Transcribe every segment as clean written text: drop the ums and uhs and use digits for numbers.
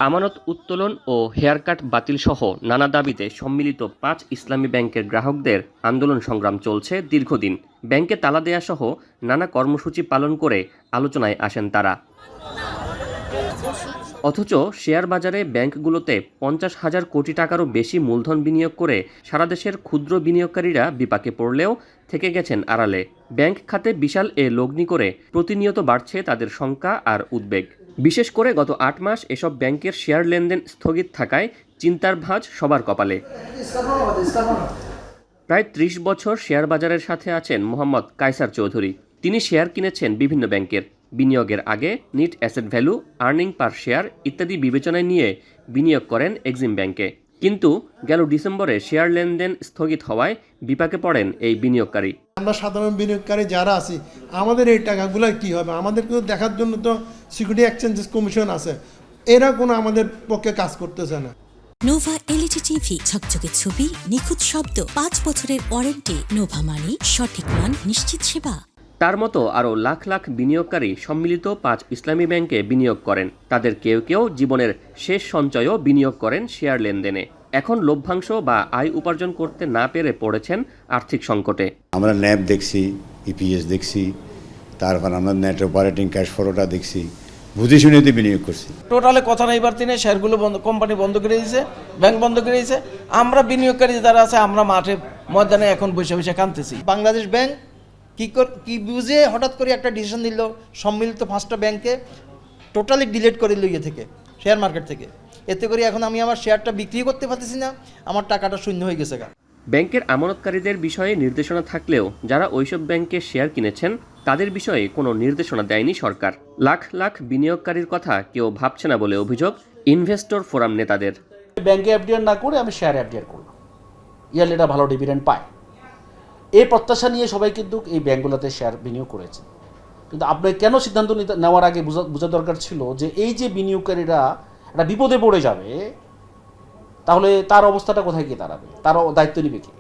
আমানত উত্তোলন ও হেয়ারকাট বাতিল সহ নানা দাবিতে সম্মিলিত ৫ ইসলামী ব্যাংকের গ্রাহকদের আন্দোলন সংগ্রাম চলছে দীর্ঘদিন। ব্যাংকে তালা দেয়া সহ নানা কর্মসূচি পালন করে আলোচনায় আসেন তারা। অথচ শেয়ার বাজারে ব্যাংকগুলোতে ৫০,০০০ কোটি টাকারও বেশি মূলধন বিনিয়োগ করে সারা দেশের ক্ষুদ্র বিনিয়োগকারীরা বিপাকে পড়লেও থেকে গেছেন আড়ালে। ব্যাংক খাতে বিশাল লগ্নি করে প্রতিনিয়ত বাড়ছে তাদের শঙ্কা আর উদ্বেগ। বিশেষ করে গত ৮ মাস এসব ব্যাংকের শেয়ার লেনদেন স্থগিত থাকায় চিন্তার ভাঁজ সবার কপালে। প্রায় ৩০ বছর শেয়ার বাজারের সাথে আছেন মোহাম্মদ কায়সার চৌধুরী। তিনি শেয়ার কিনেছেন বিভিন্ন ব্যাংকের। বিনিয়োগের আগে net asset value, earning per share ইত্যাদি বিবেচনায় নিয়ে বিনিয়োগ করেন এক্সিম ব্যাংকে। কিন্তু গেল ডিসেম্বরে শেয়ার লেনদেন স্থগিত হওয়ায় বিপাকে পড়েন এই বিনিয়োগকারী। আমরা সাধারণ বিনিয়োগকারী যারা আছি, আমাদের এই টাকাগুলো কি হবে? আমাদেরকে দেখার জন্য তো সিকিউরিটি এক্সচেঞ্জেস কমিশন আছে, এরা কোনো আমাদের পক্ষে কাজ করতেছে না। নোভা এলইডি টিভি, ঝকঝকে ছবি, নিখুঁত শব্দ, ৫ বছরের ওয়ারেন্টি। নোভা মানে সঠিক মান, নিশ্চিত সেবা। তার মতো আরও লাখ লাখ বিনিয়োগকারী সম্মিলিত ৫ ইসলামী ব্যাংকে বিনিয়োগ করেন। তাদের কেউ কেউ জীবনের শেষ সঞ্চয়ও বিনিয়োগ করেন শেয়ার লেনদেনে। এখন লভ্যাংশ বা আয় উপার্জন করতে না পেরে পড়েছেন আর্থিক সংকটে। আমরা ন্যাব দেখছি, ইপিএস দেখছি, তারপর আমরা নেট অপারেটিং ক্যাশ ফ্লোটা দেখছি, বুঝে শুনে বিনিয়োগ করছি। টোটালে কথা নাই বাড়তি নেই, শেয়ারগুলো কোম্পানি বন্ধ করে দিয়েছে, ব্যাংক বন্ধ করে দিয়েছে। আমরা বিনিয়োগকারী যারা আছে, আমরা মাঠে ময়দানে এখন বসে বসে কাঁদতেছি। বাংলাদেশ ব্যাংক কি বুঝে হঠাৎ করে একটা ডিসিশন দিল, সম্মিলিত 5টা ব্যাংকে টোটালি ডিলিট করে দিল থেকে শেয়ার মার্কেট থেকে। এতে করে এখন আমি আমার শেয়ারটা বিক্রি করতে পারতেছি না, আমার টাকাটা শূন্য হয়ে গেছে। ব্যাংকের আমানতকারীদের বিষয়ে নির্দেশনা থাকলেও যারা ওইসব ব্যাংকে শেয়ার কিনেছেন তাদের বিষয়ে কোনো নির্দেশনা দেয়নি সরকার। লাখ লাখ বিনিয়োগকারীর কথা কেউ ভাবছে না বলে অভিযোগ ইনভেস্টর ফোরাম নেতাদের। ব্যাংকে এফডিআর না করে আমি শেয়ারে এফডিআর করলাম, ইয়ারলি এটা ভালো ডিভিডেন্ড পায়, এই প্রত্যাশা নিয়ে সবাই কিন্তু এই ব্যাংকগুলোতে শেয়ার বিনিয়োগ করেছে। কিন্তু আপনি কেন সিদ্ধান্ত নেওয়ার আগে বোঝা দরকার ছিল যে এই যে বিনিয়োগকারীরা একটা বিপদে পড়ে যাবে, তাহলে তার অবস্থাটা কোথায় গিয়ে দাঁড়াবে, তারও দায়িত্ব নেবে কি?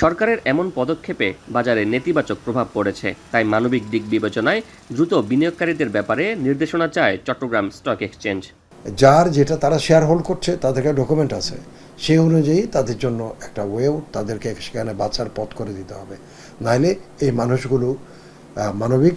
সরকারের এমন পদক্ষেপে বাজারে নেতিবাচক প্রভাব পড়েছে। তাই মানবিক দিক বিবেচনায় দ্রুত বিনিয়োগকারীদের ব্যাপারে নির্দেশনা চায় চট্টগ্রাম স্টক এক্সচেঞ্জ। যার যেটা তারা শেয়ার হোল্ড করছে তাদেরকে ডকুমেন্ট আছে, সেই অনুযায়ী তাদের জন্য একটা ওয়েও তাদেরকে সেখানে বাঁচার পথ করে দিতে হবে। নাইলে এই মানুষগুলো মানবিক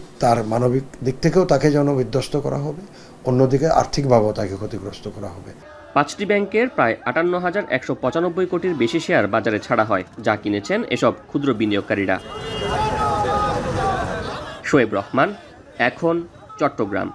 দিক থেকেও তাকে যেন বিধ্বস্ত করা হবে, অন্যদিকে আর্থিকভাবেও তাকে ক্ষতিগ্রস্ত করা হবে। 5টি ব্যাংকের প্রায় 58,195 কোটির বেশি শেয়ার বাজারে ছাড়া হয়, যা কিনেছেন এসব ক্ষুদ্র বিনিয়োগকারীরা। শোয়েব রহমান, এখন, চট্টগ্রাম।